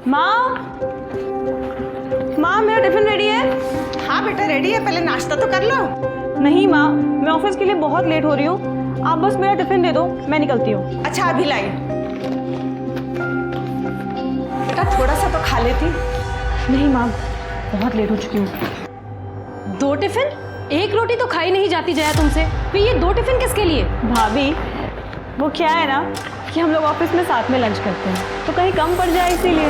माँ, माँ मेरा टिफिन रेडी है। हाँ बेटा रेडी है, पहले नाश्ता तो कर लो। नहीं माँ, मैं ऑफिस के लिए बहुत लेट हो रही हूँ, आप बस मेरा टिफिन दे दो, मैं निकलती हूँ। अच्छा अभी लाई। बेटा थोड़ा सा तो खा लेती। नहीं माँ, बहुत लेट हो चुकी हूँ। 2 टिफिन? 1 रोटी तो खाई नहीं जाती जया तुमसे, फिर ये 2 टिफिन किसके लिए? भाभी, वो क्या है ना कि हम लोग ऑफिस में साथ में लंच करते हैं, तो कहीं कम पड़ जाए इसीलिए।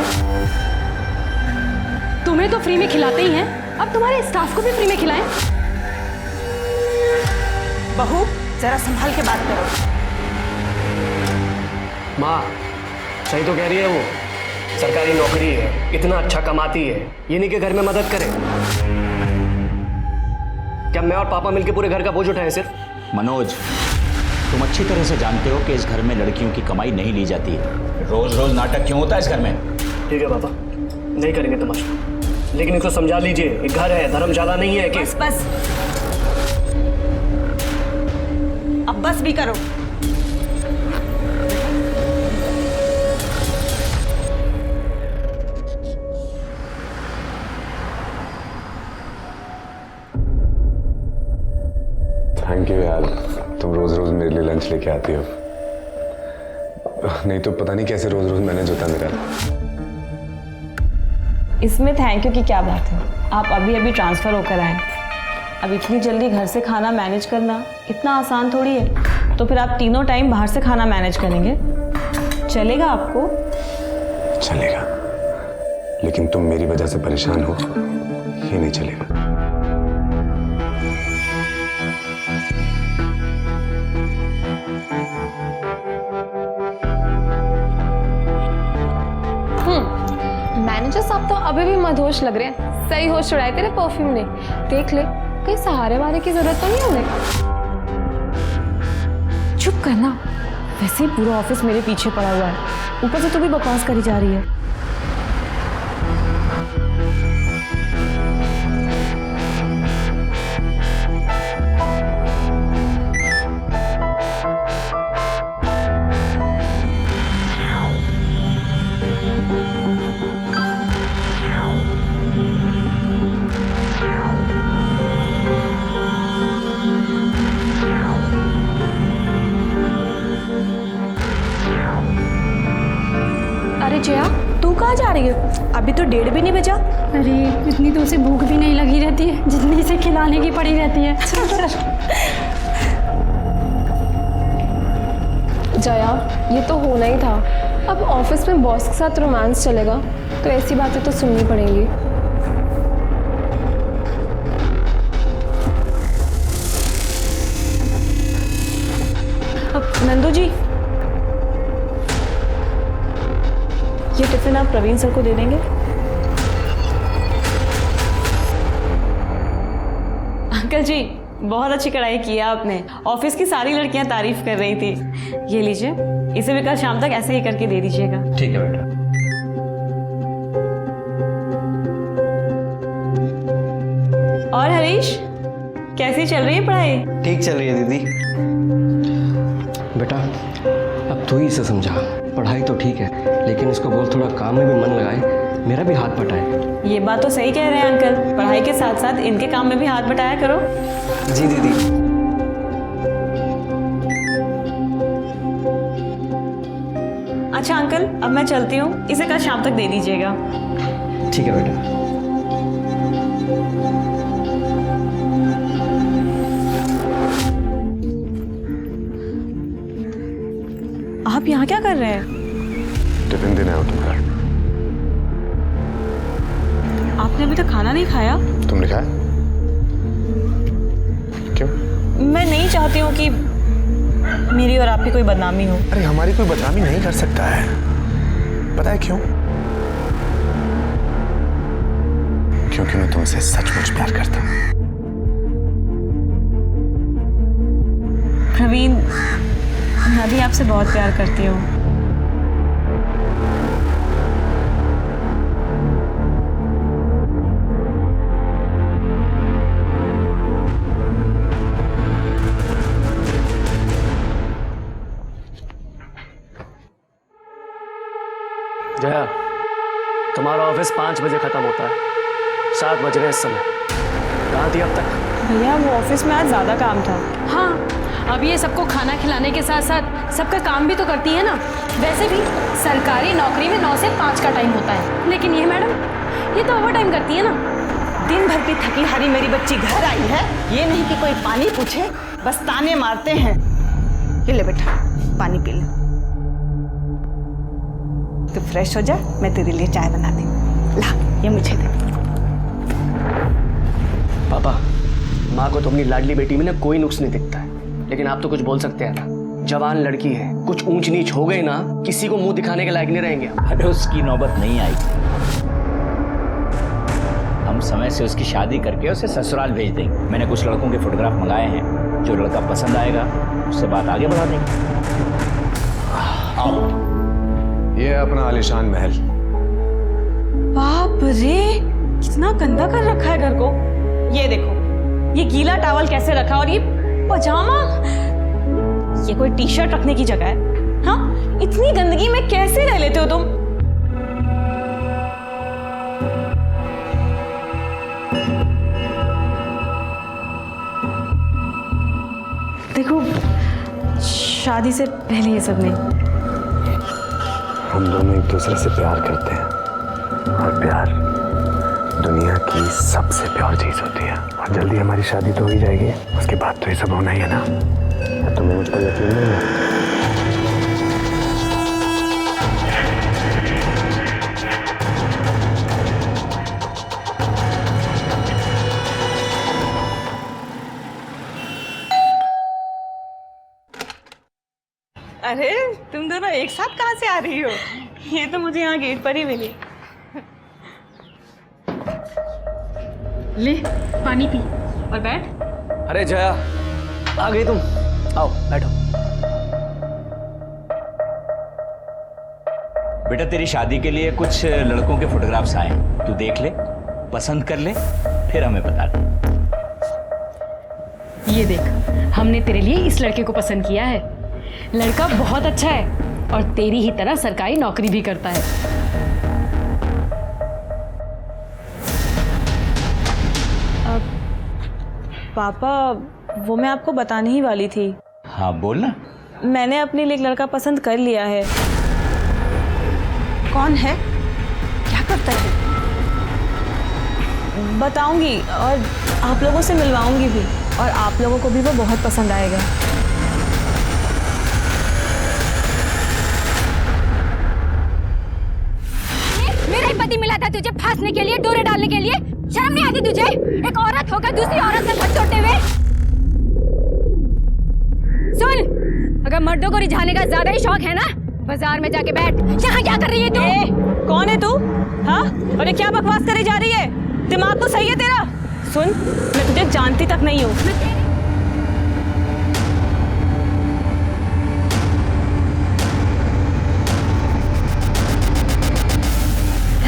तुम्हें तो फ्री में खिलाते ही हैं, अब तुम्हारे स्टाफ को भी फ्री में खिलाएं। बहू जरा संभाल के बात करो। माँ सही तो कह रही है वो, सरकारी नौकरी है, इतना अच्छा कमाती है, ये नहीं कि घर में मदद करे। क्या मैं और पापा मिलके पूरे घर का बोझ उठाएं सिर्फ? मनोज, तुम अच्छी तरह से जानते हो कि इस घर में लड़कियों की कमाई नहीं ली जाती है। रोज रोज नाटक क्यों होता है इस घर में? ठीक है पापा, नहीं करेंगे तमाशा, लेकिन इसको समझा लीजिए, एक घर है, धर्मशाला नहीं है कि। बस बस, अब बस भी करो। थैंक यू यार, तुम रोज रोज मेरे लिए लंच लेके आती हो, नहीं तो पता नहीं कैसे रोज रोज मैनेज होता मेरा। इसमें थैंक यू की क्या बात है, आप अभी अभी ट्रांसफ़र होकर आए, अब इतनी जल्दी घर से खाना मैनेज करना इतना आसान थोड़ी है। तो फिर आप तीनों टाइम बाहर से खाना मैनेज करेंगे, चलेगा आपको? चलेगा, लेकिन तुम मेरी वजह से परेशान हो, ये नहीं चलेगा। मैनेजर साहब तो अभी भी मदहोश लग रहे हैं, सही होश उड़ाए तेरे परफ्यूम ने। देख ले, कहीं सहारे वारे की जरूरत तो नहीं है उन्हें। चुप करना, वैसे ही पूरा ऑफिस मेरे पीछे पड़ा हुआ है, ऊपर से तू भी बकवास करी जा रही है। अरे जया, तू कहाँ जा रही है? अभी तो 1:30 भी नहीं बजा। अरे इतनी तो उसे भूख भी नहीं लगी रहती है जितनी इसे खिलाने की पड़ी रहती है। जया, ये तो होना ही था। अब ऑफिस में बॉस के साथ रोमांस चलेगा तो ऐसी बातें तो सुननी पड़ेंगी। अब नंदू जी, ये टिफिन आप प्रवीण सर को दे देंगे? अंकल जी, बहुत अच्छी कढ़ाई की है आपने, ऑफिस की सारी लड़कियां तारीफ कर रही थी। ये लीजिए, इसे भी कल शाम तक ऐसे ही करके दे दीजिएगा। ठीक है बेटा। और हरीश, कैसी चल रही है पढ़ाई? ठीक चल रही है दीदी। बेटा अब तू ही इसे समझा, पढ़ाई तो ठीक है लेकिन इसको बोल थोड़ा काम में भी मन लगाए, मेरा भी हाथ बटाए। ये बात तो सही कह रहे हैं अंकल, पढ़ाई के साथ साथ इनके काम में भी हाथ बटाया करो। जी दीदी। अच्छा अंकल, अब मैं चलती हूँ, इसे कल शाम तक दे दीजिएगा। ठीक है बेटा। आप यहाँ क्या कर रहे हैं? टिफिन देने आओ तुम घर। आपने अभी तक खाना नहीं खाया? तुमने खाया? क्यों? मैं नहीं चाहती हूँ कि मेरी और आपकी कोई बदनामी हो। अरे हमारी कोई बदनामी नहीं कर सकता है, पता है क्यों? क्योंकि मैं तुमसे सचमुच प्यार करता हूँ। प्रवीण, मैं भी आपसे बहुत प्यार करती हूँ। जया, तुम्हारा ऑफिस 5 बजे खत्म होता है, 7 बज रहे हैं इस समय। कहाँ थी अब तक? भैया वो ऑफिस में आज ज़्यादा काम था। हाँ, अब ये सबको खाना खिलाने के साथ साथ सबका काम भी तो करती है ना। वैसे भी सरकारी नौकरी में 9 से 5 का टाइम होता है, लेकिन ये मैडम ये तो ओवर टाइम करती है ना। दिन भर की थकी हारी मेरी बच्ची घर आई है, ये नहीं कि कोई पानी पूछे, बस ताने मारते हैं। ये ले बेटा, पानी पी ले। तू फ्रेश हो जा, मैं तेरे लिए चाय बना दी। ला, ये मुझे दे। पापा, माँ को तो अपनी लाडली बेटी में ना कोई नुक्स नहीं दिखता है, लेकिन आप तो कुछ बोल सकते हैं ना। जवान लड़की है, कुछ ऊंच नीच हो गई ना, किसी को मुंह दिखाने के लायक नहीं रहेंगे। अरे उसकी नौबत नहीं आई, हम समय से उसकी शादी करके उसे ससुराल भेज देंगे। मैंने कुछ लड़कों के फोटोग्राफ मंगाए हैं, जो लड़का पसंद आएगा उससे बात आगे बढ़ा देंगे। आओ। ये है अपना आलीशान महल। बाप रे, कितना गंदा कर रखा है घर को। ये देखो, ये गीला टॉवल कैसे रखा, और ये पजामा, ये कोई टी शर्ट रखने की जगह है? हाँ, इतनी गंदगी में कैसे रह लेते हो तुम? देखो, शादी से पहले ये सब नहीं। हम दोनों एक दूसरे से प्यार करते हैं, और प्यार दुनिया की सबसे प्यार चीज होती है। और जल्दी हमारी शादी तो हो ही जाएगी, उसके बाद तो ये सब होना ही है ना। तुम्हें मुझ पर यकीन नहीं है? अरे तुम दोनों एक साथ कहाँ से आ रही हो? ये तो मुझे यहाँ गेट पर ही मिली। ले पानी पी और बैठ। अरे जया, आ गई तुम? आओ बैठो। बेटा, तेरी शादी के लिए कुछ लड़कों के फोटोग्राफ्स आए हैं, तू देख ले, पसंद कर ले, फिर हमें बता दे। ये देख, हमने तेरे लिए इस लड़के को पसंद किया है। लड़का बहुत अच्छा है और तेरी ही तरह सरकारी नौकरी भी करता है। पापा, वो मैं आपको बताने ही वाली थी। हाँ बोल ना। मैंने अपने लिए एक लड़का पसंद कर लिया है। कौन है? क्या करता है? बताऊंगी और आप लोगों से मिलवाऊंगी भी, और आप लोगों को भी वो बहुत पसंद आएगा। मेरा ही पति मिला था तुझे फांसने के लिए, डोरे डालने के लिए। शर्म नहीं आती तुझे? एक औरत होकर दूसरी औरत से हाथ जोड़ते हुए। सुन, अगर मर्दों को रिझाने का ज्यादा ही शौक है ना, बाजार में जाके बैठ। यहाँ क्या कर रही है तू? कौन है तू? हाँ, और ये क्या बकवास करे जा रही है? दिमाग तो सही है तेरा? सुन, मैं तुझे जानती तक नहीं हूँ।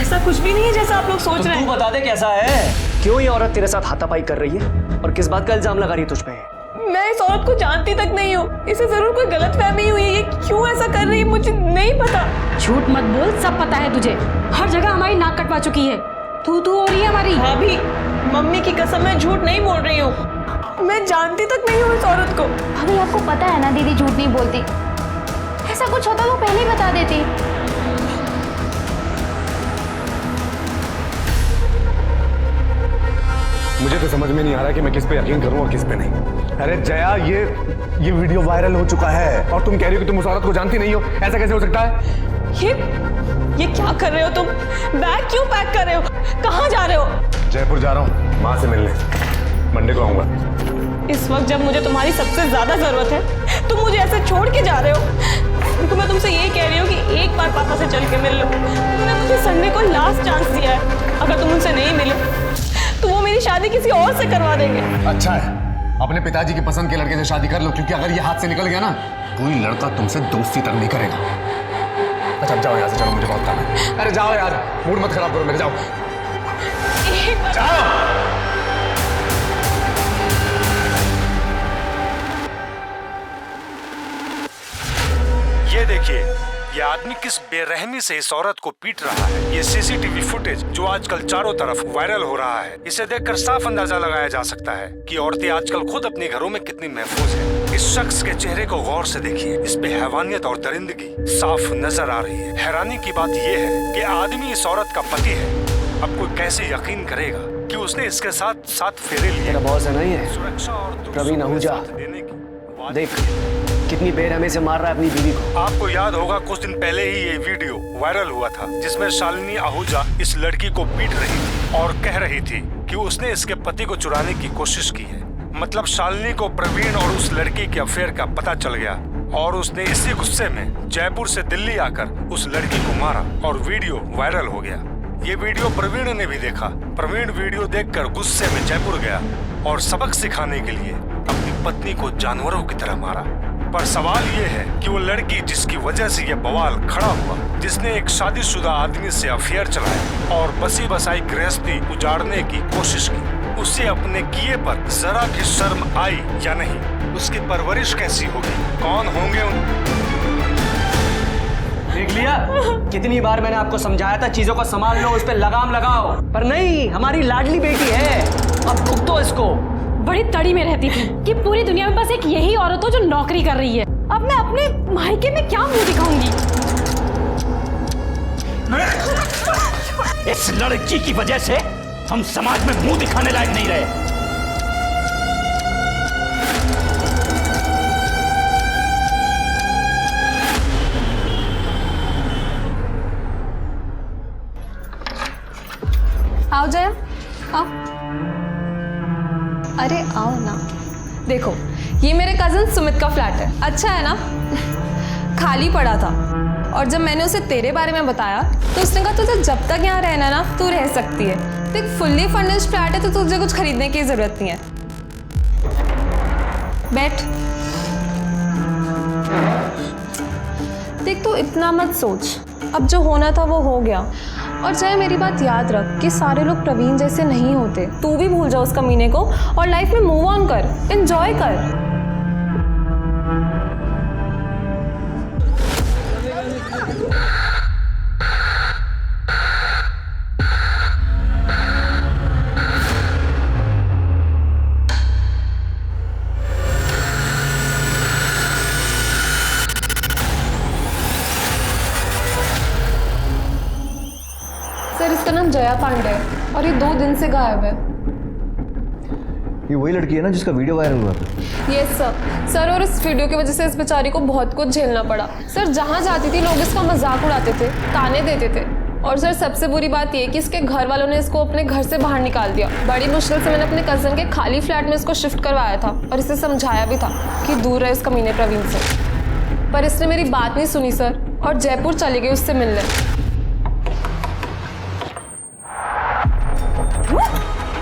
ऐसा कुछ भी नहीं है जैसा आप लोग सोच रहे हैं। तू बता दे कैसा है? क्यों ये औरत तेरे साथ हाथापाई कर रही है, और किस बात का इल्जाम लगा रही है तुझ पे? मैं इस औरत को जानती तक नहीं हूँ। इसे जरूर कोई गलतफहमी हुई है। ये क्यों ऐसा कर रही है मुझे नहीं पता। झूठ मत बोल, सब पता है तुझे। हर जगह हमारी नाक कटवा चुकी है। तू हो रही है हमारी। भाभी, मम्मी की कसम, मैं झूठ नहीं बोल रही हूँ। मैं जानती तक नहीं हूँ इस औरत को। अभी आपको पता है ना दीदी झूठ नहीं बोलती। ऐसा कुछ होता तो पहले ही बता देती। मुझे तो समझ में नहीं आ रहा कि मैं किस पे यकीन करूं और किस पे नहीं। अरे जया, ये वीडियो वायरल हो चुका है, और तुम कह रही हो कि तुम उस औरत को जानती नहीं हो। ऐसा कैसे हो सकता है? ये क्या कर रहे हो तुम? बैग क्यों पैक कर रहे हो? कहाँ जा रहे हो? जयपुर जा रहा हूँ माँ से मिलने, मंडे को आऊंगा। इस वक्त जब मुझे तुम्हारी सबसे ज्यादा जरूरत है, तुम मुझे ऐसे छोड़ के जा रहे हो। देखो, मैं तुमसे यही कह रही हूँ कि एक बार पापा से चल के मिल लो। तुमने मुझे संडे को लास्ट चांस दिया है। अगर तुम उनसे नहीं मिले तो वो मेरी शादी किसी और से करवा देंगे। अच्छा है, अपने पिताजी की पसंद के लड़के से शादी कर लो, क्योंकि अगर ये हाथ से निकल गया ना, कोई लड़का तुमसे दोस्ती तक नहीं करेगा। अच्छा अब जाओ यहाँ से, चलो मुझे बहुत काम है। अरे जाओ यार, मूड मत खराब करो मेरे, जाओ जाओ। ये देखिए, ये आदमी किस बेरहमी से इस औरत को पीट रहा है। ये सीसीटीवी फुटेज जो आजकल चारों तरफ वायरल हो रहा है, इसे देखकर साफ अंदाजा लगाया जा सकता है कि औरतें आजकल खुद अपने घरों में कितनी महफूज हैं। इस शख्स के चेहरे को गौर से देखिए, इस पे हैवानियत और दरिंदगी साफ नजर आ रही है। हैरानी की बात ये है कि आदमी इस औरत का पति है। अब कोई कैसे यकीन करेगा कि उसने इसके साथ 7 फेरे लिए। तेरा बॉस है ना ये सुरक्षा और प्रवीण आहूजा, देने की देख कितनी बेरहमी से मार रहा है अपनी बीवी को। आपको याद होगा कुछ दिन पहले ही ये वीडियो वायरल हुआ था जिसमें शालिनी आहूजा इस लड़की को पीट रही थी और कह रही थी कि उसने इसके पति को चुराने की कोशिश की है। मतलब शालिनी को प्रवीण और उस लड़की के अफेयर का पता चल गया और उसने इसी गुस्से में जयपुर से दिल्ली आकर उस लड़की को मारा और वीडियो वायरल हो गया। ये वीडियो प्रवीण ने भी देखा। प्रवीण वीडियो देखकर गुस्से में जयपुर गया और सबक सिखाने के लिए अपनी पत्नी को जानवरों की तरह मारा। पर सवाल ये है कि वो लड़की जिसकी वजह से ये बवाल खड़ा हुआ, जिसने एक शादीशुदा आदमी से अफेयर चलाया और बसी बसाई गृहस्थी उजाड़ने की कोशिश की, उसे अपने किए पर जरा भी शर्म आई या नहीं? उसकी परवरिश कैसी होगी? कौन होंगे देख लिया, कितनी बार मैंने आपको समझाया था चीजों को संभाल लो, उस पर लगाम लगाओ, पर नहीं, हमारी लाडली बेटी है, अब भुगतो इसको। बड़ी तड़ी में रहती थी कि पूरी दुनिया में बस एक यही औरत हो जो नौकरी कर रही है। अब मैं अपने मायके में क्या मुंह दिखाऊंगी? इस लड़की की वजह से हम समाज में मुंह दिखाने लायक नहीं रहे। आओ जया, आओ। अरे आओ ना। देखो, ये मेरे कजन सुमित का फ्लैट है। अच्छा है ना? खाली पड़ा था और जब मैंने उसे तेरे बारे में बताया तो उसने कहा तुझे जब तक यहाँ रहना ना तू रह सकती है। देख, फुल्ली फर्निश्ड फ्लैट है तो तुझे कुछ खरीदने की जरूरत नहीं है। बैठ। देख, तू इतना मत सोच, अब जो होना था वो हो गया। और चाहे मेरी बात याद रख कि सारे लोग प्रवीण जैसे नहीं होते। तू भी भूल जा उस कमीने को और लाइफ में मूव ऑन कर, एंजॉय कर। सर, इसका नाम जया पांडे है और ये 2 दिन से गायब है। ये वही लड़की है ना जिसका वीडियो वायरल हुआ था? यस सर, और इस वीडियो की वजह से इस बेचारी को बहुत कुछ झेलना पड़ा। सर, जहाँ जाती थी लोग इसका मजाक उड़ाते थे, ताने देते थे। और सर, सबसे बुरी बात ये कि इसके घर वालों ने इसको अपने घर से बाहर निकाल दिया। बड़ी मुश्किल से मैंने अपने कजन के खाली फ्लैट में इसको शिफ्ट करवाया था और इसे समझाया भी था कि दूर रहे उस कमीने प्रवीण से, पर इसने मेरी बात नहीं सुनी सर और जयपुर चली गई उससे मिलने।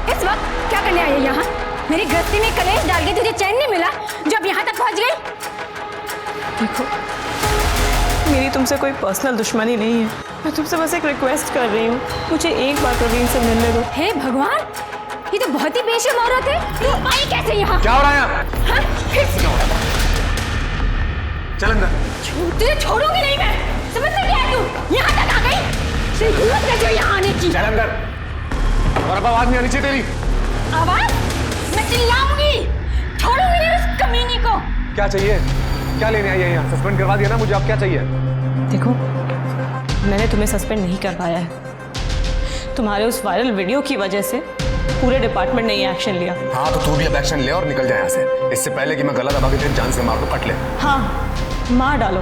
इस वक्त क्या करने आई है यहाँ? मेरी गृहस्थी में कलेश डाल के तुझे चैन नहीं मिला जब यहाँ तक पहुँच गई? देखो, मेरी तुमसे कोई पर्सनल दुश्मनी नहीं है। मैं तुमसे बस एक रिक्वेस्ट कर रही हूँ, मुझे एक बार प्रवीण से मिलने दो। हे भगवान, ये तो बहुत ही बेशर्म औरत है। तू आई कैसे यहाँ? क्या हो रहा है यहाँ? हाँ? चल अंदर। तुझे छोड़ूंगी नहीं मैं। समझता क्या है तू? यहाँ तक आ गई? तेरी हिम्मत कैसे हुई यहाँ आने की? चल अंदर। और अब आवाज नहीं आनी चाहिए तेरी। आवाज? मैं चिल्लाऊंगी। छोड़ूंगी नहीं उस कमीनी को। क्या चाहिए? क्या लेने आई है यहाँ? सस्पेंड करवा दिया ना मुझे, अब क्या चाहिए? देखो, मैंने तुम्हें सस्पेंड नहीं करवाया है। तुम्हारे उस वायरल वीडियो की वजह से पूरे डिपार्टमेंट ने ये एक्शन लिया। हाँ, तो तू भी अब एक्शन ले और निकल जाए यहाँ से, इससे पहले कि मैं गला दबा के तेरी जान से मार दो, कट ले। हाँ, मार डालो।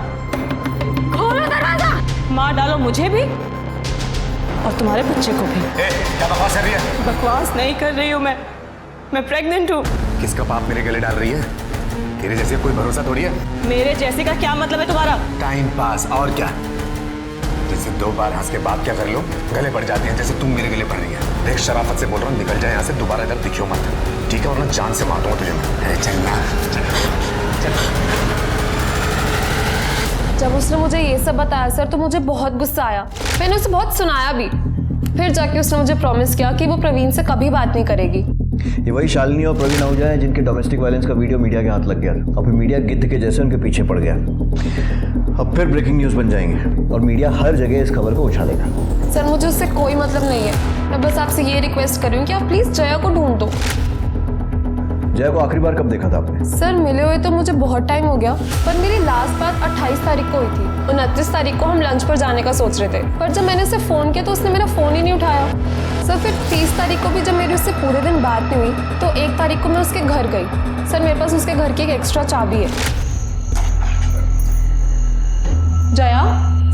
खोलो दरवाजा। मार डालो मुझे भी और तुम्हारे बच्चे को भी। क्या बकवास कर रही है? बकवास नहीं कर रही हूँ मैं प्रेग्नेंट हूँ। किसका पाप मेरे गले डाल रही है? तेरे जैसे कोई भरोसा थोड़ी है। मेरे जैसे का क्या मतलब है तुम्हारा? टाइम पास, और क्या? जैसे 2 बार हंस के बात क्या कर लो, गले पड़ जाती है, जैसे तुम मेरे गले पड़ रही है। देख, शराफत से बोल रहा हूँ, निकल जाए यहाँ से, दोबारा इधर दिखियो मत, ठीक है? वरना जान से मार दूंगा तुझे मैं। चल ना, जब उसने मुझे ये सब बताया सर तो मुझे बहुत गुस्सा आया। मैंने उसे बहुत सुनाया भी। फिर जाके उसने मुझे प्रॉमिस किया कि वो प्रवीण से कभी बात नहीं करेगी। ये वही शालिनी और प्रवीण आहूजा हैं जिनके डोमेस्टिक वायलेंस का वीडियो मीडिया के हाथ लग गया और फिर मीडिया गिद्ध के जैसे उनके पीछे पड़ गया। अब फिर ब्रेकिंग न्यूज़ बन जाएंगे और मीडिया हर जगह इस खबर को उछालेगा। सर मुझे उससे कोई मतलब नहीं है, मैं बस आपसे ये रिक्वेस्ट कर रही हूँ कि आप प्लीज़ जया को ढूंढ दो। जया को आखिरी बार कब देखा था आपने? सर मिले हुए तो मुझे बहुत टाइम हो गया, पर मेरी लास्ट बात 28 तारीख को हुई थी। 29 तारीख को हम लंच पर जाने का सोच रहे थे, पर जब मैंने उसे फ़ोन किया तो उसने मेरा फ़ोन ही नहीं उठाया। सर फिर 30 तारीख को भी जब मेरी उससे पूरे दिन बात नहीं हुई तो 1 तारीख को मैं उसके घर गई। सर मेरे पास उसके घर की एक एक्स्ट्रा चाबी है। जया,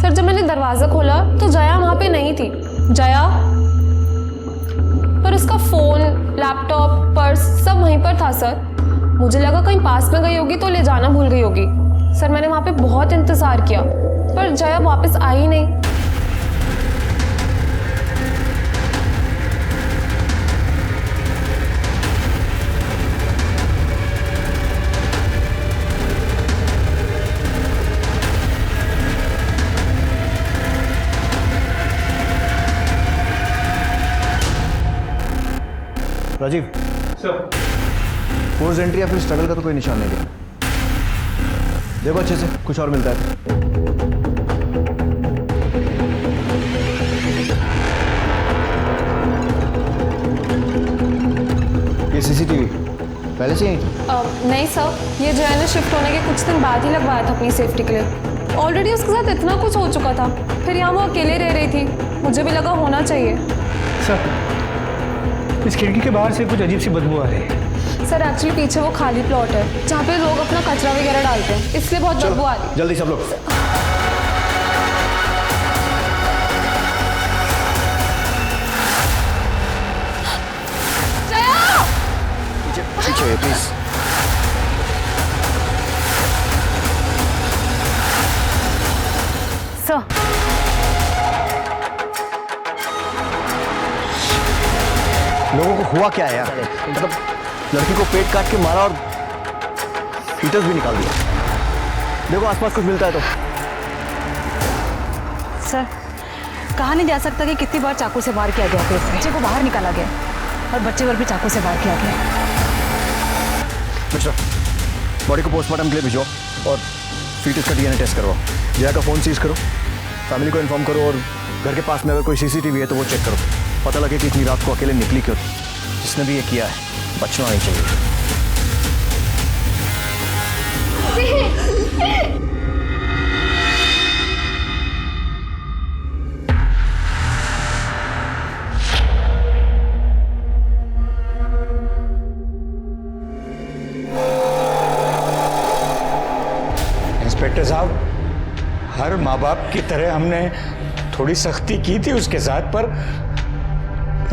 सर जब मैंने दरवाज़ा खोला तो जया वहाँ पे नहीं थी। जया, पर उसका फ़ोन, लैपटॉप, पर्स सब वहीं पर था सर। मुझे लगा कहीं पास में गई होगी तो ले जाना भूल गई होगी। सर मैंने वहाँ पे बहुत इंतज़ार किया पर जया वापस आई ही नहीं। राजीव सर, फोर्स एंट्री या फिर स्ट्रगल का तो कोई निशान नहीं दिखा। देखो अच्छे से, कुछ और मिलता है। ये सीसीटीवी पहले से ही? नहीं सर, ये जया ने शिफ्ट होने के कुछ दिन बाद ही लगवाया था अपनी सेफ्टी के लिए। ऑलरेडी उसके साथ इतना कुछ हो चुका था, फिर यहाँ वो अकेले रह रही थी, मुझे भी लगा होना चाहिए। सर इस खिड़की के बाहर से कुछ अजीब सी बदबू आ रही है। सर एक्चुअली पीछे वो खाली प्लॉट है जहाँ पे लोग अपना कचरा वगैरह डालते हैं, इसलिए बहुत बदबू आ रही है। जल्दी सब लोग। पीछे प्लीज। सर लोगों को हुआ क्या है यार? मतलब लड़की को पेट काट के मारा और फीटस भी निकाल दिया। देखो आसपास कुछ मिलता है तो। सर कहा नहीं जा सकता कि कितनी बार चाकू से वार किया गया था। बच्चे को बाहर निकाला गया और बच्चे पर भी चाकू से वार किया गया। मिस्टर, बॉडी को पोस्टमार्टम के लिए भिजो और फीटस का डीएनए टेस्ट करवाओ। जया का फ़ोन सीज करो, फैमिली को इन्फॉर्म करो और घर के पास में अगर कोई सीसीटीवी है तो वो चेक करो। पता लगे कि इतनी रात को अकेले निकली क्यों। जिसने भी ये किया है बचना नहीं चाहिए। इंस्पेक्टर साहब, हर माँ बाप की तरह हमने थोड़ी सख्ती की थी उसके साथ, पर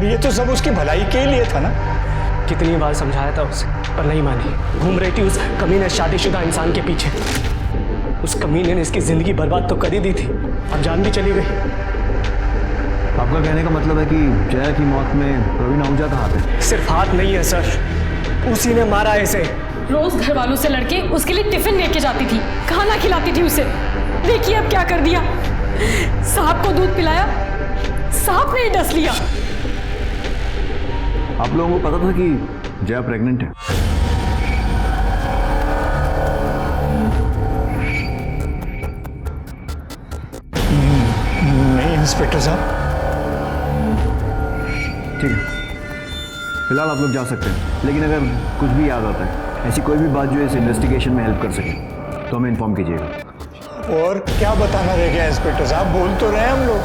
ये तो सब उसकी भलाई के लिए था ना। कितनी बार समझाया था उसे पर नहीं मानी। घूम रही थी उस कमीने शादीशुदा इंसान के पीछे। उस कमीने ने इसकी जिंदगी बर्बाद तो कर ही दी थी, अब जान भी चली गई। आपका कहने का मतलब है कि जया की मौत में प्रवीण आहूजा का हाथ है? सिर्फ हाथ नहीं है सर, उसी ने मारा है इसे। रोज घर वालों से लड़के उसके लिए टिफिन लेके जाती थी, खाना खिलाती थी उसे। देखिए अब क्या कर दिया। सांप को दूध पिलाया, सांप ने ही डस लिया। आप लोगों को पता था कि जया प्रेग्नेंट है? नहीं इंस्पेक्टर साहब। ठीक है, फिलहाल आप लोग जा सकते हैं, लेकिन अगर कुछ भी याद आता है, ऐसी कोई भी बात जो इस इन्वेस्टिगेशन में हेल्प कर सके तो हमें इन्फॉर्म कीजिएगा। और क्या बताना रह गया इंस्पेक्टर साहब, बोल तो रहे हम लोग।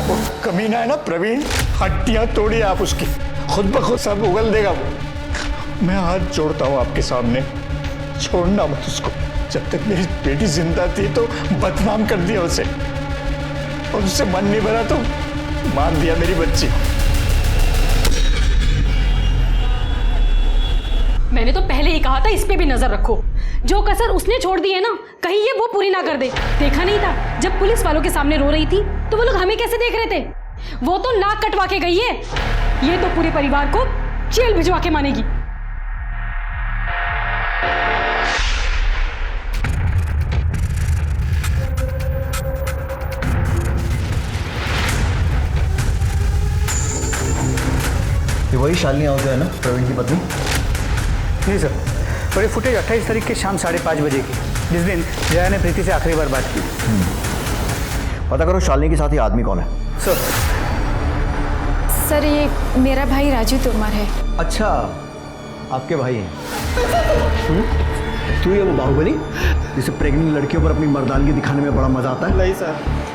वो कमीना है ना प्रवीण, हड्डियां तोड़ी आप उसकी, खुद ब खुद सब उगल देगा वो। मैं हाथ जोड़ता हूँ आपके सामने, छोड़ना मत उसको। जब तक मेरी बेटी जिंदा थी तो बदनाम कर दिया उसे, और उससे मन नहीं भरा तो मार दिया मेरी बच्ची। मैंने तो पहले ही कहा था इस पे भी नजर रखो। जो कसर उसने छोड़ दी है ना, कहीं ये वो पूरी ना कर दे। देखा नहीं था जब पुलिस वालों के सामने रो रही थी तो वो लोग हमें कैसे देख रहे थे। वो तो नाक कटवा के गई है, ये तो पूरे परिवार को जेल भिजवा के मानेगी। ये वही शालिनी आहूजा है ना, प्रवीण की पत्नी? नहीं सर, और ये फुटेज 28 तारीख के शाम 5:30 बजे की, जिस दिन जया ने प्रीति से आखिरी बार बात की। पता करो शालिनी के साथ ही आदमी कौन है। सर ये मेरा भाई राजू तोमर है। अच्छा, आपके भाई हैं। तू ये वो बाहुबली जिसे प्रेग्नेंट लड़कियों पर अपनी मर्दानगी दिखाने में बड़ा मजा आता है? नहीं सर।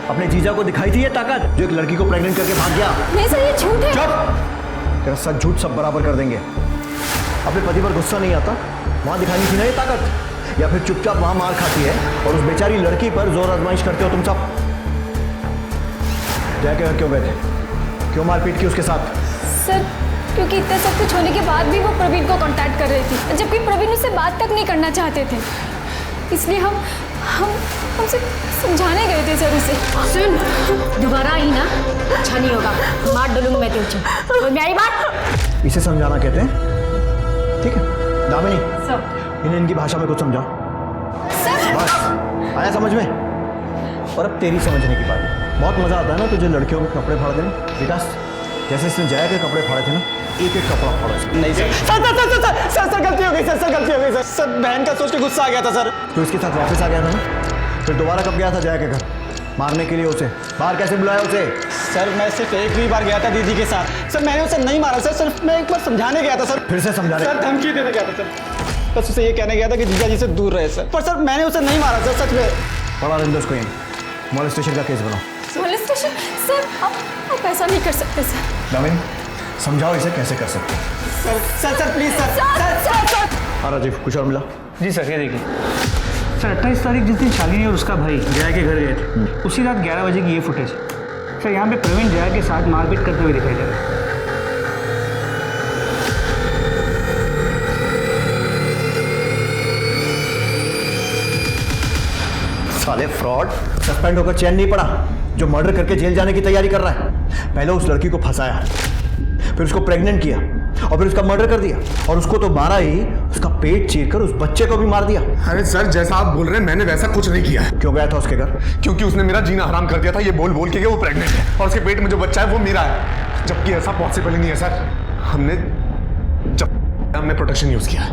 अपने जीजा को दिखाई थी ये ताकत जो एक लड़की को प्रेग्नेंट करके भाग गया? नहीं सर, ये झूठ है। चुप! तेरा सच झूठ सब बराबर कर देंगे। अपने पति पर गुस्सा नहीं आता, वहां दिखानी थी ना ये ताकत, या फिर चुपचाप वहां मार खाती है और उस बेचारी लड़की पर जोर आजमाइश करते हो तुम सब? जया के घर क्यों गए थे? क्यों मारपीट की उसके साथ? सर क्योंकि इतना सब कुछ होने के बाद भी वो प्रवीण को कांटेक्ट कर रही थी, जबकि प्रवीण उससे बात तक नहीं करना चाहते थे। इसलिए हमसे समझाने गए थे सर उसे। सुन, दोबारा आई ना अच्छा नहीं होगा, मार डालूंगी मैं तुझे। कोई मेरी बात? इसे समझाना कहते हैं, ठीक है? दामिनी, इन्हें इनकी भाषा में कुछ समझाओ। बस आया समझ में? और अब तेरी समझने की बात है। बहुत मजा आता है ना तुझे लड़कियों के कपड़े फाड़ देना। विकास, जैसे इसने जया के कपड़े फाड़े थे ना, एक एक कपड़ा फाड़ा इसने। नहीं सर, सर गलती हो गई सर, गलती हो गई सर, बहन का सोच के गुस्सा आ गया था सर। तो इसके साथ वापस आ गया था ना, फिर दोबारा कब गया था जया के घर मारने के लिए? उसे बाहर कैसे बुलाया उसे? सर मैं सिर्फ एक ही बार गया था दीदी के साथ सर, मैंने उसे नहीं मारा सर, सिर्फ मैं एक बार समझाने गया था सर। फिर से समझाने? सर धमकी देने गया था सर, बस उसे ये कहने गया था कि जीजा जी से दूर रहे सर, पर सर मैंने उसे नहीं मारा सर, सच में। पढ़ा रंदोस को मॉलेस्टेशन का केस बनाओ। मॉलेस्टेशन? सर आप ऐसा नहीं कर सकते सर। दामिनी, समझाओ इसे कैसे कर सकते। Sir please sir. हाँ राजीव, कुछ और मिला? जी सर, ये देखिए सर, 28 तारीख जिस दिन शालिनी और उसका भाई जया के घर गए थे, उसी रात 11 बजे की ये फुटेज सर। यहाँ पे प्रवीण जया के साथ मारपीट करते हुए दिखाई दे रहा है। साले फ्रॉड, सस्पेंड होकर चैन नहीं पड़ा जो मर्डर करके जेल जाने की तैयारी कर रहा है। पहले उस लड़की को फंसाया, फिर उसको प्रेग्नेंट किया और फिर उसका मर्डर कर दिया, और उसको तो मारा ही, उसका पेट चीरकर उस बच्चे को भी मार दिया। अरे सर, जैसा आप बोल रहे हैं मैंने वैसा कुछ नहीं किया है। क्यों गया था उसके घर? क्योंकि उसने मेरा जीना हराम कर दिया था ये बोल बोल के कि वो प्रेग्नेंट है और उसके पेट में जो बच्चा है वो मेरा है, जबकि ऐसा पॉसिबल ही नहीं है सर। हमने प्रोटेक्शन यूज किया,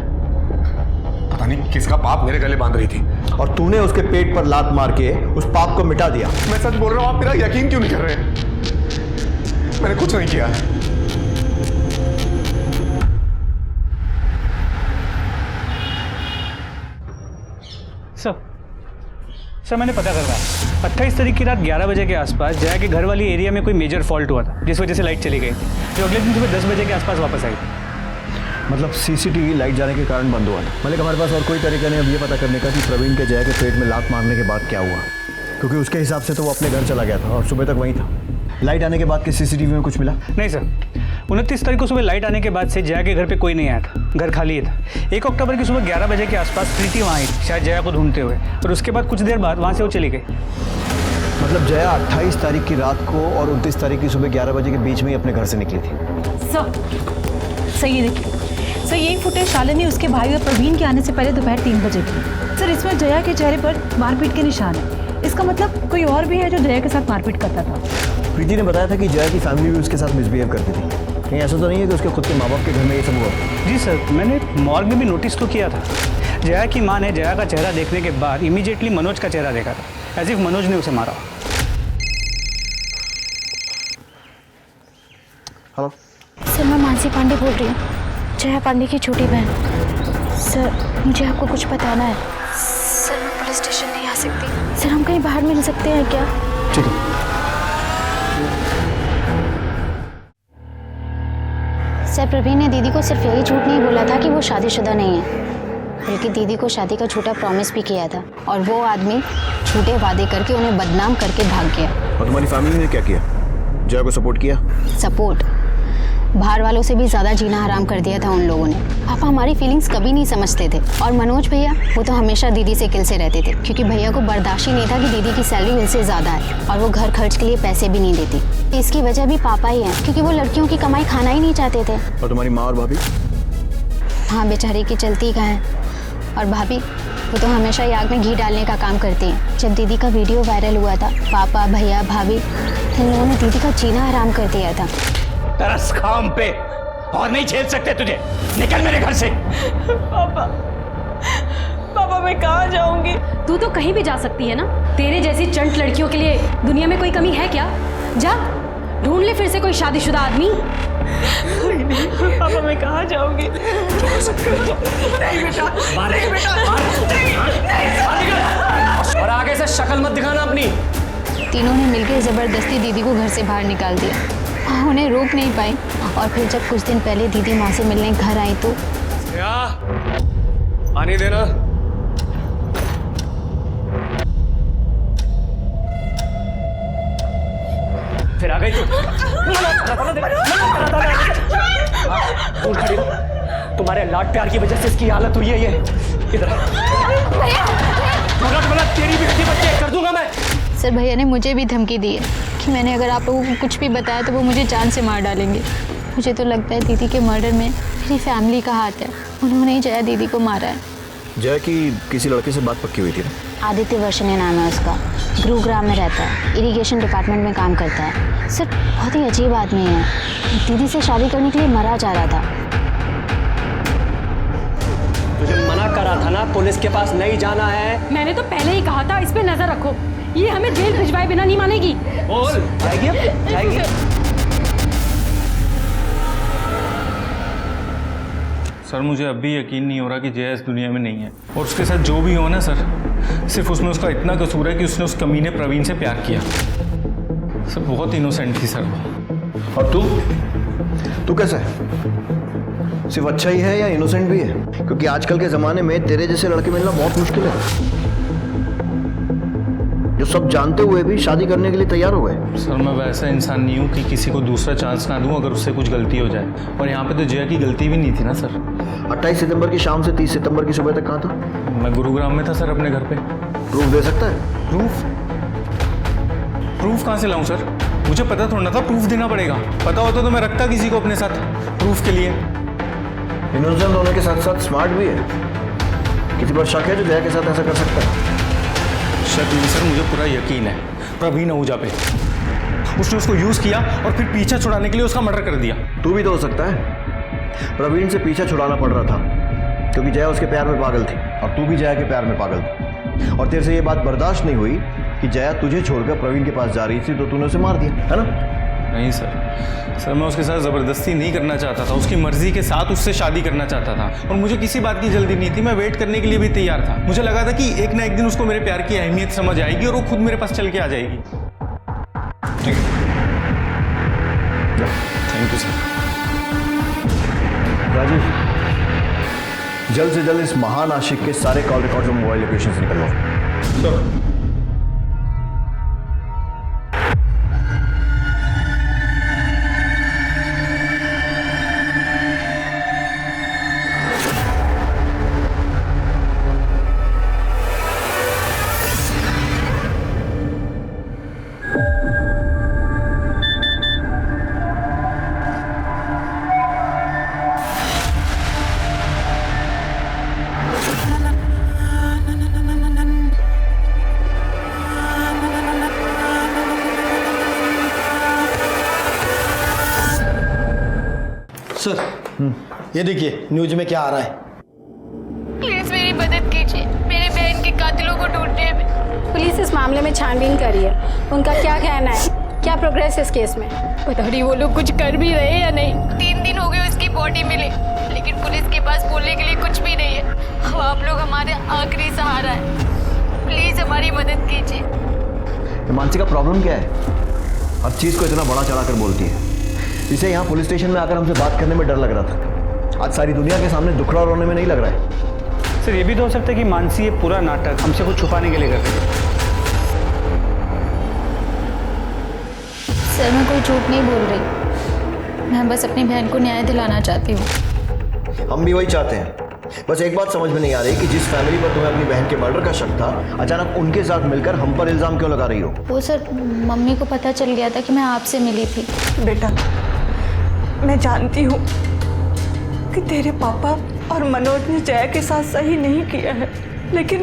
पता नहीं किसका पाप मेरे गले बांध रही थी, और तूने उसके पेट पर लात मार के उस पाप को मिटा दिया। मैं सच बोल रहा हूँ, आप मेरा यकीन क्यों नहीं कर रहे? मैंने कुछ नहीं किया। सर मैंने पता कर रहा, 28 तारीख की रात 11 बजे के आसपास जया के घर वाली एरिया में कोई मेजर फॉल्ट हुआ था, जिस वजह से लाइट चली गई थी, जो अगले दिन सुबह 10 बजे के आसपास वापस आई थी। मतलब सीसीटीवी लाइट जाने के कारण बंद हुआ। मलिक, हमारे पास और कोई तरीका नहीं अब ये पता करने का कि प्रवीण के जया के पेट में लात मारने के बाद क्या हुआ, क्योंकि उसके हिसाब से तो वो अपने घर चला गया था और सुबह तक वहीं था। लाइट आने के बाद के सीसीटीवी में कुछ मिला? नहीं सर, 29 तारीख को सुबह लाइट आने के बाद से जया के घर पे कोई नहीं आया था, घर खाली ही था। 1 अक्टूबर की सुबह 11 बजे के आसपास प्रीति वहाँ आई, शायद जया को ढूंढते हुए, और उसके बाद कुछ देर बाद वहाँ से वो चली गई। मतलब जया 28 तारीख की रात को और 29 तारीख की सुबह 11 बजे के बीच में ही अपने घर से निकली थी। सर ये देखिए सर, यही फुटेज शालिनी उसके भाई और प्रवीण के आने से पहले दोपहर 3 बजे की। सर इसमें जया के चेहरे पर मारपीट के निशान है, इसका मतलब कोई और भी है जो जया के साथ मारपीट करता था। प्रीति ने बताया था कि जया की फैमिली भी उसके साथ मिसबिहेव करती थी, कहीं ऐसा तो नहीं है कि उसके खुद के माँ बाप के घर में ये सब हुआ? जी सर, मैंने मॉर्ग में भी नोटिस तो किया था। जया की माँ ने जया का चेहरा देखने के बाद इमीडिएटली मनोज का चेहरा देखा था, एज इफ मनोज ने उसे मारा। हेलो सर, मैं मानसी पांडे बोल रही हूँ, जया पांडे की छोटी बहन। सर मुझे आपको कुछ बताना है। सर मैं पुलिस स्टेशन नहीं आ सकती। सर हम कहीं बाहर मिल सकते हैं क्या? ठीक है। सर प्रवीण ने दीदी को सिर्फ यही झूठ नहीं बोला था कि वो शादीशुदा नहीं है, बल्कि दीदी को शादी का झूठा प्रॉमिस भी किया था, और वो आदमी झूठे वादे करके उन्हें बदनाम करके भाग गया। और तुम्हारी फैमिली ने क्या किया? जया को सपोर्ट किया? सपोर्ट? बाहर वालों से भी ज़्यादा जीना हराम कर दिया था उन लोगों ने। पापा हमारी फीलिंग्स कभी नहीं समझते थे, और मनोज भैया वो तो हमेशा दीदी से किल से रहते थे, क्योंकि भैया को बर्दाश्त ही नहीं था कि दीदी की सैलरी उनसे ज़्यादा है और वो घर खर्च के लिए पैसे भी नहीं देती। इसकी वजह भी पापा ही हैं, क्योंकि वो लड़कियों की कमाई खाना ही नहीं चाहते थे। और तुम्हारी माँ और भाभी? हाँ बेचारी की चलती का है, और भाभी वो तो हमेशा ही आग में घी डालने का काम करती हैं। जब दीदी का वीडियो वायरल हुआ था, पापा भैया भाभी इन लोगों ने दीदी का जीना हराम कर दिया था। तरस खाम पे और नहीं झेल सकते तुझे। निकल मेरे घर से। पापा, पापा मैं कहाँ जाऊंगी? तू तो कहीं भी जा सकती है ना। तेरे जैसी चंट लड़कियों के लिए दुनिया में कोई कमी है क्या? जा ढूंढ ले फिर से कोई शादीशुदा आदमी। नहीं पापा मैं कहाँ जाऊंगी? नहीं बेटा, नहीं बेटा, और आगे से शक्ल मत दिखाना अपनी। तीनों ने मिलकर जबरदस्ती दीदी को घर से बाहर निकाल दिया। उन्हें रोक नहीं पाई और फिर जब कुछ दिन पहले दीदी माँ से मिलने घर आई तो पानी देना। फिर आ गई तू। तुम्हारे लाड प्यार की वजह से इसकी हालत हुई है ये। इधर तेरी भी बच्चे कर दूंगा मैं। सर भैया ने मुझे भी धमकी दी है कि मैंने अगर आप लोगों को कुछ भी बताया तो वो मुझे जान से मार डालेंगे। मुझे तो लगता है दीदी के मर्डर में मेरी फैमिली का हाथ है। उन्होंने ही जया दीदी को मारा है। जया की किसी लड़के से बात पक्की हुई थी ना? आदित्य वर्षने नाम है उसका, गुरुग्राम में रहता है, इरिगेशन डिपार्टमेंट में काम करता है। सर बहुत ही अजीब आदमी है। दीदी से शादी करने के लिए मरा जा रहा था। तुझे मना करा था ना, पुलिस के पास नहीं जाना है। मैंने तो पहले ही कहा था इस पे नजर रखो, ये हमें जेल भिजवाए बिना नहीं मानेगी। बोल जाएगी, अब जाएगी। सर मुझे अब भी यकीन नहीं हो रहा कि जया इस दुनिया में नहीं है, और उसके साथ जो भी हो ना सर, सिर्फ उसमें उसका इतना कसूर है कि उसने उस कमीने प्रवीण से प्यार किया। सर बहुत इनोसेंट थी सर वो। और तू कैसा है? सिर्फ अच्छा ही है या इनोसेंट भी है? क्योंकि आजकल के ज़माने में तेरे जैसे लड़के मिलना बहुत मुश्किल है, जो सब जानते हुए भी शादी करने के लिए तैयार हो गए। सर मैं वैसा इंसान नहीं हूँ कि किसी को दूसरा चांस ना दूँ अगर उससे कुछ गलती हो जाए, और यहाँ पे तो जया की गलती भी नहीं थी ना सर। 28 सितंबर की शाम से 30 सितंबर की सुबह तक कहाँ था? मैं गुरुग्राम में था सर, अपने घर पे। प्रूफ दे सकता है? प्रूफ कहाँ से लाऊं सर? मुझे पता थोड़ा था प्रूफ देना पड़ेगा। पता होता तो मैं रखता किसी को अपने साथ प्रूफ के लिए। इनोसेंट होने के साथ साथ स्मार्ट भी है। किसी पर शक है जो जया के साथ ऐसा कर सकता है? शक नहीं सर, मुझे पूरा यकीन है प्रवीण आहूजा पे। उसने उसको यूज किया और फिर पीछा छुड़ाने के लिए उसका मर्डर कर दिया। तू भी तो हो सकता है। प्रवीण से पीछा छुड़ाना पड़ रहा था क्योंकि जया उसके प्यार में पागल थी, और तू भी जया के प्यार में पागल थी, और तेरे से ये बात बर्दाश्त नहीं हुई कि जया तुझे छोड़कर प्रवीण के पास जा रही थी, तो तूने उसे मार दिया, है ना? नहीं सर मैं उसके साथ ज़बरदस्ती नहीं करना चाहता था, उसकी मर्जी के साथ उससे शादी करना चाहता था, और मुझे किसी बात की जल्दी नहीं थी। मैं वेट करने के लिए भी तैयार था। मुझे लगा था कि एक ना एक दिन उसको मेरे प्यार की अहमियत समझ आएगी और वो खुद मेरे पास चल के आ जाएगी। Thank you sir. राजीव, जल्द से जल्द इस महान आशिक के सारे कॉल रिकॉर्ड्स और मोबाइल लोकेशन से निकलवाओ। सर सर ये देखिए न्यूज में क्या आ रहा है। प्लीज मेरी मदद कीजिए, मेरे बहन के कातिलों को ढूंढने में। पुलिस इस मामले में छानबीन कर रही है। उनका क्या कहना है, क्या प्रोग्रेस है इस केस में? पता नहीं वो लोग कुछ कर भी रहे हैं या नहीं। 3 दिन हो गए उसकी बॉडी मिले, लेकिन पुलिस के पास बोलने के लिए कुछ भी नहीं है। अब आप लोग हमारे आखिरी सहारा है, प्लीज हमारी मदद कीजिए। मानसी का प्रॉब्लम क्या है? हर चीज को इतना बड़ा चढ़ा कर बोलती है। इसे यहाँ पुलिस स्टेशन में आकर हमसे बात करने में डर लग रहा था, आज सारी दुनिया के सामने दुखड़ा रोने में नहीं लग रहा है। सर ये भी तो हो सकता है कि मानसी ये पूरा नाटक हमसे कुछ छुपाने के लिए कर रही है। सर मैं कोई झूठ नहीं बोल रही, मैं बस अपनी बहन को न्याय दिलाना चाहती हूँ। हम भी वही चाहते हैं। बस एक बात समझ में नहीं आ रही कि जिस फैमिली पर तुम्हें अपनी बहन के मर्डर का शक था, अचानक उनके साथ मिलकर हम पर इल्जाम क्यों लगा रही हो? वो सर मम्मी को पता चल गया था कि मैं आपसे मिली थी। बेटा मैं जानती हूँ कि तेरे पापा और मनोज ने जया के साथ सही नहीं किया है, लेकिन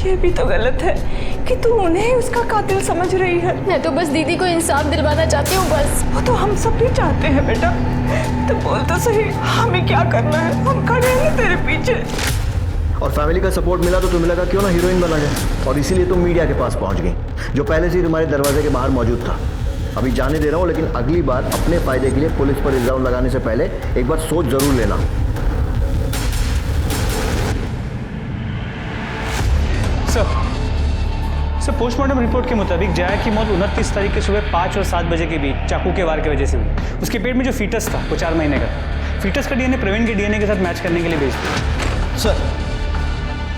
ये भी तो गलत है कि तू उन्हें ही उसका कातिल समझ रही है। मैं तो बस दीदी को इंसाफ दिलवाना चाहती हूँ बस। वो तो हम सब भी चाहते हैं बेटा। तो बोल तो सही, हमें क्या करना है? हम खड़े हैं तेरे पीछे। और फैमिली का सपोर्ट मिला तो तुम्हें लगा क्यों ना हीरोइन बना जाए, और इसीलिए तुम मीडिया के पास पहुंच गई, जो पहले से ही तुम्हारे दरवाजे के बाहर मौजूद था। अभी जाने दे रहा हूँ, लेकिन अगली बार अपने फायदे के लिए पुलिस पर इल्जाम लगाने से पहले एक बार सोच जरूर लेना। सर पोस्टमार्टम रिपोर्ट के मुताबिक जया की मौत 29 तारीख के सुबह 5 और 7 बजे के बीच चाकू के वार की वजह से हुई। उसके पेट में जो फीटस था वो 4 महीने का था। फीटस का डीएनए प्रवीण के डीएनए के साथ मैच करने के लिए भेज दिया। सर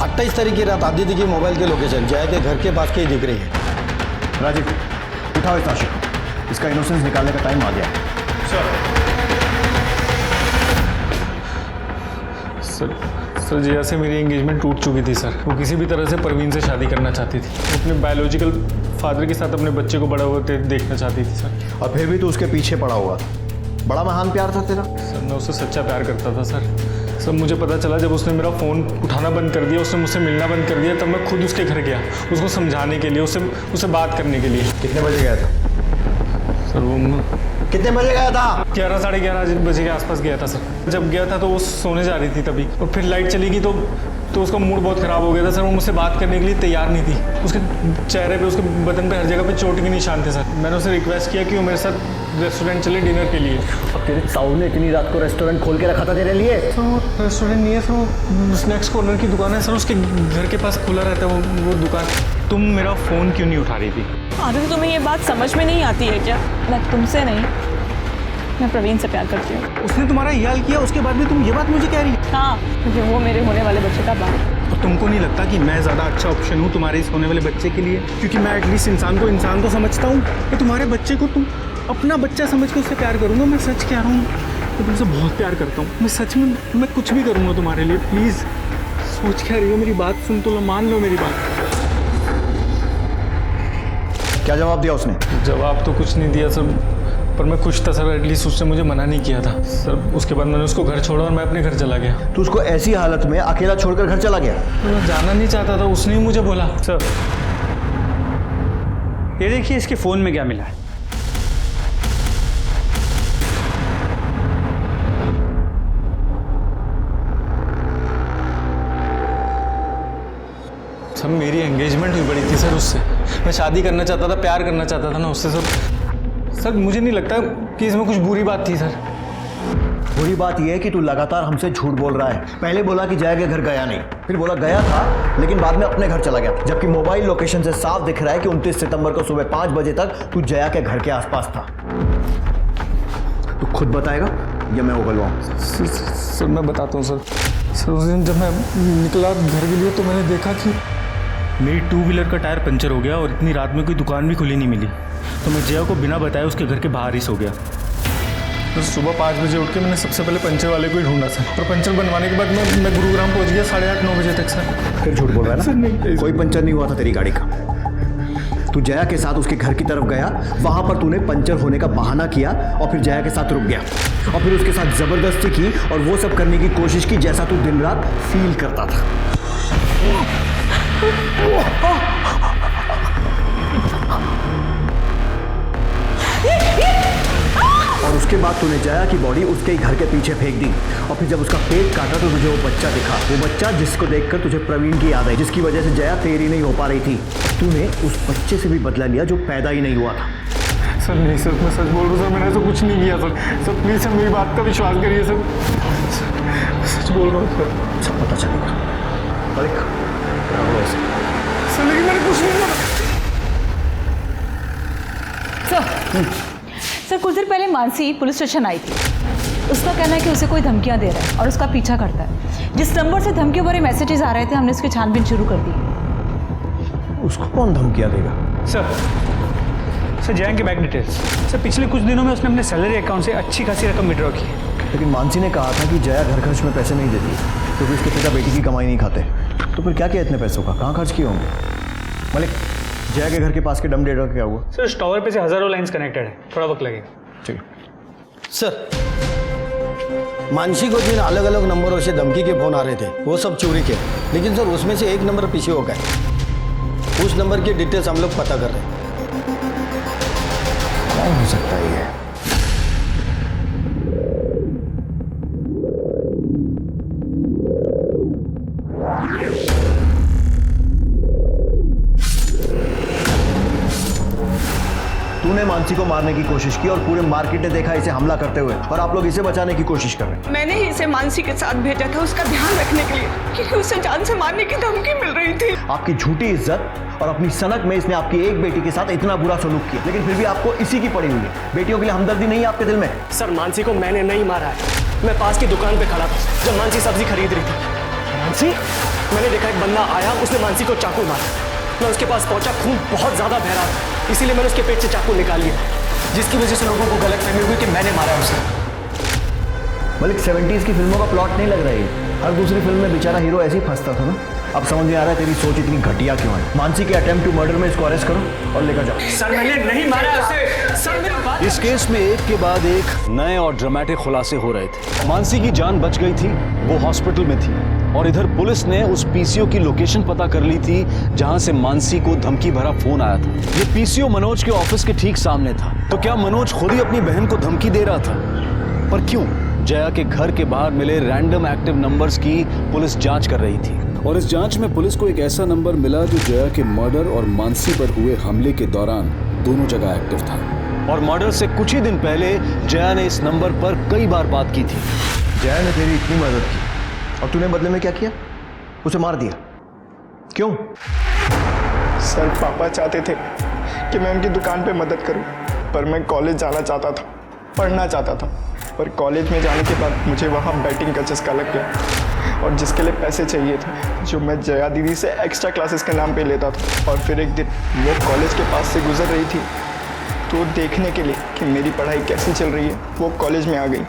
28 तारीख की रात आदित्य की मोबाइल की लोकेशन जया के घर के पास की दिख रही है। राजीव, उठाओ इस आशिक को, इसका इनोसेंस निकालने का टाइम आ गया है। सर जया से मेरी एंगेजमेंट टूट चुकी थी सर। वो किसी भी तरह से परवीन से शादी करना चाहती थी। वो अपने बायोलॉजिकल फादर के साथ अपने बच्चे को बड़ा होते देखना चाहती थी सर। और फिर भी तो उसके पीछे पड़ा हुआ था। बड़ा महान प्यार था तेरा। सर मैं उससे सच्चा प्यार करता था सर मुझे पता चला जब उसने मेरा फ़ोन उठाना बंद कर दिया, उसने मुझसे मिलना बंद कर दिया, तब मैं खुद उसके घर गया उसको समझाने के लिए, उससे बात करने के लिए। कितने बजे गया था सर? वो कितने बजे गया था? 11 साढ़े 11 बजे के आसपास गया था सर। जब गया था तो वो सोने जा रही थी तभी, और फिर लाइट चली गई तो उसका मूड बहुत ख़राब हो गया था सर। वो मुझसे बात करने के लिए तैयार नहीं थी। उसके चेहरे पे, उसके बदन पे, हर जगह पे चोट के निशान थे सर। मैंने उसे रिक्वेस्ट किया कि वो मेरे साथ रेस्टोरेंट चले डिनर के लिए। अब तेरे साहू ने इतनी रात को रेस्टोरेंट खोल के रखा था तेरे लिए? तो रेस्टोरेंट नहीं है सर, वो स्नैक्स कॉर्नर की दुकान है सर। उसके घर के पास खुला रहता है वो दुकान। तुम मेरा फ़ोन क्यों नहीं उठा रही थी? आदित्य, तुम्हें ये बात समझ में नहीं आती है क्या? मैं तुमसे नहीं, मैं प्रवीण से प्यार करती हूँ। उसने तुम्हारा ये हाल किया, उसके बाद भी तुम ये बात मुझे कह रही? हाँ, क्योंकि वो मेरे होने वाले बच्चे का बाप है। और तुमको नहीं लगता कि मैं ज़्यादा अच्छा ऑप्शन हूँ तुम्हारे इस होने वाले बच्चे के लिए? क्योंकि मैं एटलीस्ट इंसान को समझता हूँ कि तुम्हारे बच्चे को तुम अपना बच्चा समझ के उससे प्यार करूँगा। मैं सच कह रहा हूँ, मैं तुमसे बहुत प्यार करता हूँ। मैं सच में, मैं कुछ भी करूँगा तुम्हारे लिए। प्लीज़ सोच कह रही हो, मेरी बात सुन तो लो, मान लो मेरी बात। क्या जवाब दिया उसने? जवाब तो कुछ नहीं दिया सर, पर मैं खुश था सर। एटलीस्ट उसने मुझे मना नहीं किया था सर। उसके बाद मैंने उसको घर छोड़ा और मैं अपने घर चला गया। तू उसको ऐसी हालत में अकेला छोड़कर घर चला गया? मैं जाना नहीं चाहता था, उसने ही मुझे बोला। सर ये देखिए इसके फ़ोन में क्या मिला है। सर मेरी एंगेजमेंट हुई बड़ी थी सर उससे। मैं शादी करना चाहता था, प्यार करना चाहता था ना उससे सर मुझे नहीं लगता कि इसमें कुछ बुरी बात थी सर। बुरी बात यह है कि तू लगातार हमसे झूठ बोल रहा है। पहले बोला कि जया के घर गया नहीं, फिर बोला गया था लेकिन बाद में अपने घर चला गया, जबकि मोबाइल लोकेशन से साफ दिख रहा है कि 29 सितंबर को सुबह 5 बजे तक तू जया के घर के आसपास था। तू खुद बताएगा या मैं उगलवाऊं? सर मैं बताता हूँ सर उस दिन जब मैं निकला घर के लिए तो मैंने देखा कि मेरी 2 व्हीलर का टायर पंचर हो गया और इतनी रात में कोई दुकान भी खुली नहीं मिली। तो मैं जया को बिना बताए उसके घर के बाहर ही सो गया। तो सुबह 5 बजे उठ के मैंने सबसे पहले पंचर वाले को ही ढूंढा सर। और पंचर बनवाने के बाद मैं गुरुग्राम पहुंच गया 8:30-9 बजे तक सर। फिर झूठ बोल रहा है ना? कोई पंचर नहीं हुआ था तेरी गाड़ी का। तू जया के साथ उसके घर की तरफ गया, वहां पर तूने पंचर होने का बहाना किया और फिर जया के साथ रुक गया और फिर उसके साथ जबरदस्ती की और वो सब करने की कोशिश की जैसा तू दिन रात फील करता था। और उसके बाद तूने जया की बॉडी उसके ही घर के पीछे फेंक दी और फिर जब उसका पेट काटा तो तुझे वो बच्चा दिखा, वो बच्चा जिसको देखकर तुझे प्रवीण की याद आई, जिसकी वजह से जया तेरी नहीं हो पा रही थी। तूने उस बच्चे से भी बदला लिया जो पैदा ही नहीं हुआ था। सर नहीं सर, मैं सच बोल रहा हूँ सर, मैंने ऐसा कुछ नहीं किया सर प्लीज़ सर मेरी बात का विश्वास करिए सर। सच बोल रहा हूँ सब पता चलेगा। सर लेकिन मैंने कुछ नहीं किया। सर कुछ देर पहले मानसी पुलिस स्टेशन आई थी। उसका कहना है कि उसे कोई धमकियां दे रहा है और उसका पीछा करता है। जिस नंबर से धमकियों भरे मैसेजेस आ रहे थे हमने उसकी छानबीन शुरू कर दी। उसको कौन धमकियां देगा? सर जया के बैंक डिटेल्स। सर पिछले कुछ दिनों में उसने अपने सैलरी अकाउंट से अच्छी खासी रकम विड्रॉ की है। लेकिन मानसी ने कहा था कि जया घर खर्च में पैसे नहीं देती क्योंकि उसके पिता बेटी की कमाई नहीं खाते। तो फिर क्या किया इतने पैसों का? कहाँ खर्च किए होंगे? मलिक, जया के घर के पास के डम डेटा क्या हुआ? सर टॉवर पे से हजारों लाइंस कनेक्टेड है, थोड़ा वक्त लगेगा। ठीक सर मानसी को जिन अलग अलग नंबरों से धमकी के फोन आ रहे थे वो सब चोरी के, लेकिन सर उसमें से एक नंबर पीछे हो गए। उस नंबर की डिटेल्स हम लोग पता कर रहे हैं। कौन हो सकता है ये? तूने मानसी को मारने की कोशिश की और पूरे मार्केट ने देखा इसे हमला करते हुए, और आप लोग इसे बचाने की कोशिश कर रहे हैं। मैंने ही इसे मानसी के साथ भेजा था उसका ध्यान रखने के लिए, क्योंकि उसे जान से मारने की धमकी मिल रही थी। आपकी झूठी इज्जत और अपनी सनक में इसने आपकी एक बेटी के साथ इतना बुरा सलूक किया, लेकिन फिर भी आपको इसी की पड़ी हुई है। बेटियों के लिए हमदर्दी नहीं है आपके दिल में? सर मानसी को मैंने नहीं मारा है, मैं पास की दुकान पे खड़ा था जब मानसी सब्जी खरीद रही थी। मानसी, मैंने देखा एक बंदा आया, उसने मानसी को चाकू मारा। मैं उसके पास पहुंचा, खून बहुत ज्यादा बह रहा था, इसीलिए मैंने उसके पेट से चाकू निकाल लिया, जिसकी वजह से लोगों को गलतफहमी हुई कि मैंने मारा उसे। मलिक 70s की फिल्मों का प्लॉट नहीं लग रहा है। हर दूसरी फिल्म में बेचारा हीरो ऐसे ही फंसता था ना। अब समझ में आ रहा है तेरी सोच इतनी घटिया क्यों है। मानसी के अटेम्प्ट टू मर्डर में इसको अरेस्ट करो और लेकर जाओ। सर मैंने नहीं मारा उसे। सर मेरी बात। इस केस में एक के बाद एक नए और ड्रामेटिक खुलासे हो रहे थे। मानसी की जान बच गई थी, वो हॉस्पिटल में थी, और इधर पुलिस ने उस पीसीओ की लोकेशन पता कर ली थी जहां से मानसी को धमकी भरा फोन आया था। ये पीसीओ मनोज के ऑफिस के ठीक सामने था। तो क्या मनोज खुद ही अपनी बहन को धमकी दे रहा था? पर क्यों? जया के घर के बाहर मिले रैंडम एक्टिव नंबर्स की पुलिस जांच कर रही थी, और इस जांच में पुलिस को एक ऐसा नंबर मिला जो जया के मर्डर और मानसी पर हुए हमले के दौरान दोनों जगह एक्टिव था। और मर्डर से कुछ ही दिन पहले जया ने इस नंबर पर कई बार बात की थी। जया ने तेरी इतनी मदद की और तूने बदले में क्या किया? उसे मार दिया। क्यों? सर पापा चाहते थे कि मैं उनकी दुकान पे मदद करूं, पर मैं कॉलेज जाना चाहता था, पढ़ना चाहता था। पर कॉलेज में जाने के बाद मुझे वहाँ बैटिंग का चस्का लग गया, और जिसके लिए पैसे चाहिए थे, जो मैं जया दीदी से एक्स्ट्रा क्लासेस के नाम पे लेता था। और फिर एक दिन वो कॉलेज के पास से गुजर रही थी, तो देखने के लिए कि मेरी पढ़ाई कैसी चल रही है वो कॉलेज में आ गई,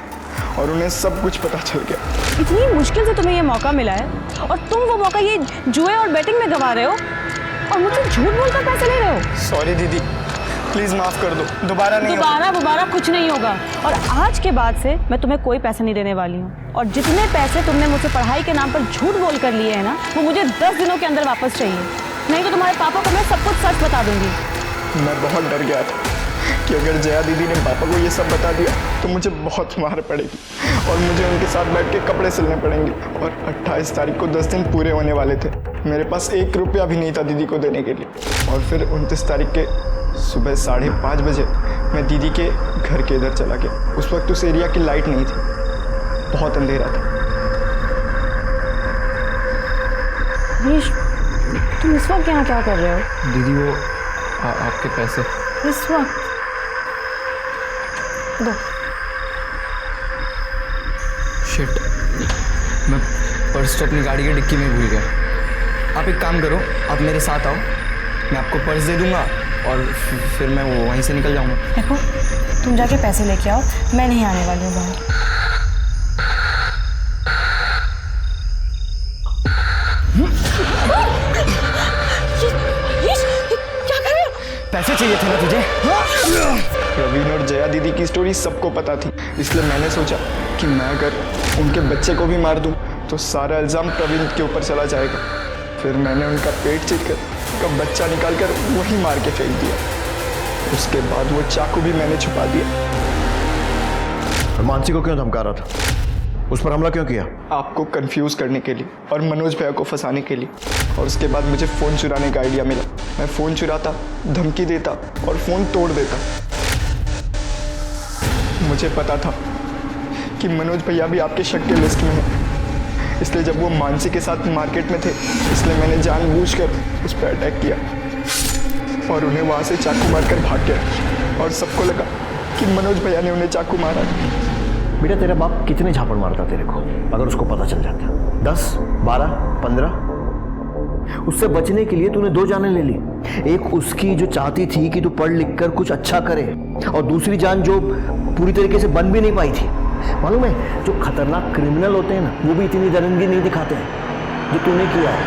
और उन्हें सब कुछ पता चल गया। इतनी मुश्किल से तुम्हें ये मौका मिला है और तुम वो मौका ये जुए और बैटिंग में गंवा रहे हो और मुझसे झूठ बोलकर पैसे ले रहे हो। सॉरी दीदी, प्लीज़ माफ़ कर दो, दोबारा नहीं दोबारा कुछ नहीं होगा। और आज के बाद से मैं तुम्हें कोई पैसे नहीं देने वाली हूँ, और जितने पैसे तुमने मुझसे पढ़ाई के नाम पर झूठ बोल कर लिए हैं ना, वो मुझे 10 दिनों के अंदर वापस चाहिए, नहीं तो तुम्हारे पापा को मैं सब कुछ सच बता दूंगी। मैं बहुत डर गया था कि अगर जया दीदी ने पापा को ये सब बता दिया तो मुझे बहुत मार पड़ेगी और मुझे उनके साथ बैठ के कपड़े सिलने पड़ेंगे। और 28 तारीख को 10 दिन पूरे होने वाले थे। मेरे पास 1 रुपया भी नहीं था दीदी को देने के लिए। और फिर 29 तारीख के सुबह 5:30 बजे मैं दीदी के घर के इधर चला गया। उस वक्त उस एरिया की लाइट नहीं थी, बहुत अंधेरा था। तुम इस वक्त यहाँ क्या कर रहे हो? दीदी वो आपके पैसे इस वक्त दो। शिट, मैं पर्स तो अपनी गाड़ी की डिक्की में भूल गया। आप एक काम करो, आप मेरे साथ आओ, मैं आपको पर्स दे दूंगा और फिर मैं वहीं से निकल जाऊंगा। देखो, तुम जाके पैसे लेके आओ, मैं नहीं आने वाली हूँ बाहर। पैसे चाहिए थे ना तुझे? प्रवीण और जया दीदी की स्टोरी सबको पता थी, इसलिए मैंने सोचा कि मैं अगर उनके बच्चे को भी मार दूं तो सारा इल्ज़ाम प्रवीण के ऊपर चला जाएगा। फिर मैंने उनका पेट चीर कर उनका बच्चा निकालकर वहीं मार के फेंक दिया। उसके बाद वो चाकू भी मैंने छुपा दिया। और मानसी को क्यों धमका रहा था? उस पर हमला क्यों किया? आपको कंफ्यूज करने के लिए और मनोज भैया को फंसाने के लिए। और उसके बाद मुझे फ़ोन चुराने का आइडिया मिला। मैं फ़ोन चुराता, धमकी देता और फ़ोन तोड़ देता। मुझे पता था कि मनोज भैया भी आपके शक के लिस्ट में हैं, इसलिए जब वो मानसी के साथ मार्केट में थे, इसलिए मैंने जानबूझकर उस पर अटैक किया और उन्हें वहाँ से चाकू मारकर भाग गया। और सबको लगा कि मनोज भैया ने उन्हें चाकू मारा। बेटा तेरा बाप कितने झापड़ मारता तेरे को अगर उसको पता चल जाता? 10, 12, 15? उससे बचने के लिए तूने 2 जानें ले ली। एक उसकी जो चाहती थी कि तू पढ़ लिख कर कुछ अच्छा करे, और दूसरी जान जो पूरी तरीके से बन भी नहीं पाई थी। मालूम है, जो खतरनाक क्रिमिनल होते हैं ना, वो भी इतनी दरिंदगी नहीं दिखाते हैं जो तूने किया है।